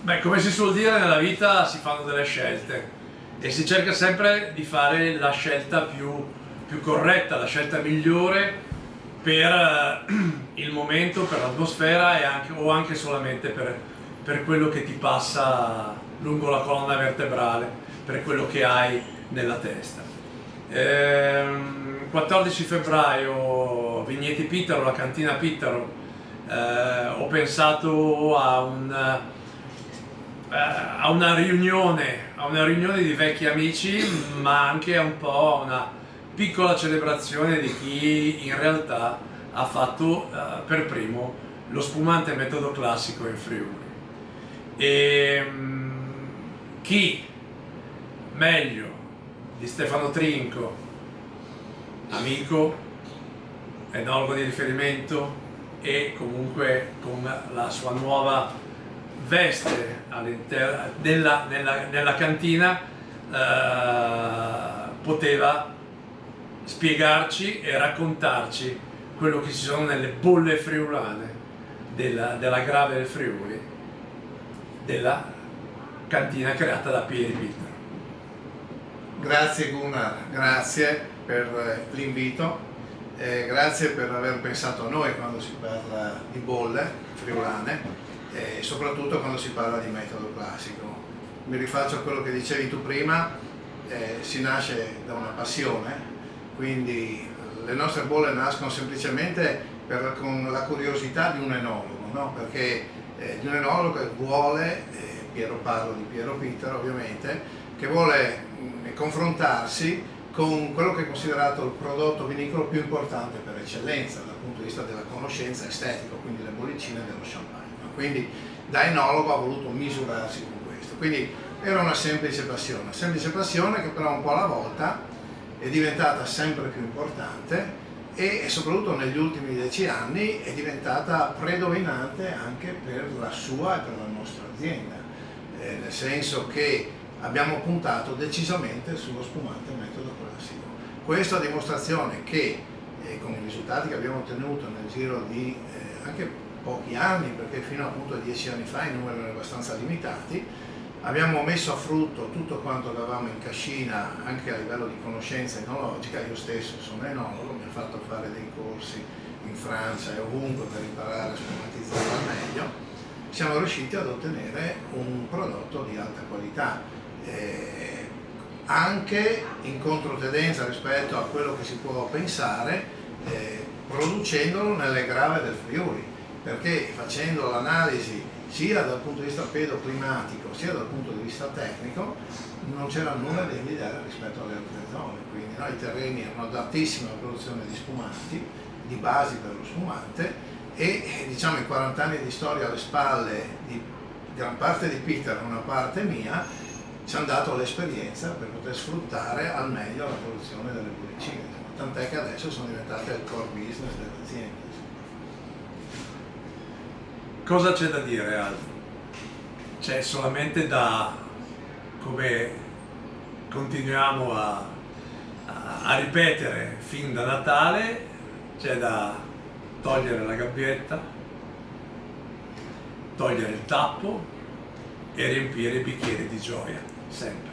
Beh, come si suol dire, nella vita si fanno delle scelte e si cerca sempre di fare la scelta più corretta, la scelta migliore per il momento, per l'atmosfera o anche solamente per quello che ti passa lungo la colonna vertebrale, per quello che hai nella testa. 14 febbraio, Vigneti Pittaro, la cantina Pittaro. Ho pensato a una riunione di vecchi amici, ma anche un po' a una piccola celebrazione di chi in realtà ha fatto per primo lo spumante metodo classico in Friuli. E chi meglio di Stefano Trinco, amico, enologo di riferimento, e comunque con la sua nuova veste nella cantina poteva spiegarci e raccontarci quello che ci sono nelle bolle friulane della Grave del Friuli, della cantina creata da Pieri Pittaro. Grazie Gunnar, grazie per l'invito. Grazie per aver pensato a noi quando si parla di bolle friulane e soprattutto quando si parla di metodo classico. Mi rifaccio a quello che dicevi tu prima, si nasce da una passione, quindi le nostre bolle nascono semplicemente con la curiosità di un enologo, no? Perché di un enologo che vuole, parlo di Piero Pittaro ovviamente, che vuole confrontarsi con quello che è considerato il prodotto vinicolo più importante per eccellenza dal punto di vista della conoscenza estetica, quindi le bollicine dello champagne. Quindi da enologo ha voluto misurarsi con questo. Quindi era una semplice passione che però un po' alla volta è diventata sempre più importante e soprattutto negli ultimi 10 anni è diventata predominante anche per la sua e per la nostra azienda, nel senso che abbiamo puntato decisamente sullo spumante metodo classico. Questo a dimostrazione che con i risultati che abbiamo ottenuto nel giro di anche pochi anni, perché fino appunto a 10 anni fa i numeri erano abbastanza limitati, abbiamo messo a frutto tutto quanto avevamo in cascina anche a livello di conoscenza enologica. Io stesso sono enologo, mi ha fatto fare dei corsi in Francia e ovunque per imparare a spumatizzare al meglio. Siamo riusciti ad ottenere un prodotto di alta qualità, anche in controtendenza rispetto a quello che si può pensare, producendolo nelle Grave del Friuli, perché facendo l'analisi sia dal punto di vista pedoclimatico sia dal punto di vista tecnico non c'era nulla da invidiare rispetto alle altre zone. Quindi i terreni erano adattissimi alla produzione di spumanti, di basi per lo spumante, e diciamo i 40 anni di storia alle spalle di gran parte di Pittaro e una parte mia ci hanno dato l'esperienza per poter sfruttare al meglio la produzione delle bollicine, tant'è che adesso sono diventate il core business dell'azienda. Cosa c'è da dire altro? C'è solamente come continuiamo a ripetere fin da Natale, c'è da togliere la gabbietta, togliere il tappo e riempire i bicchieri di gioia, sempre.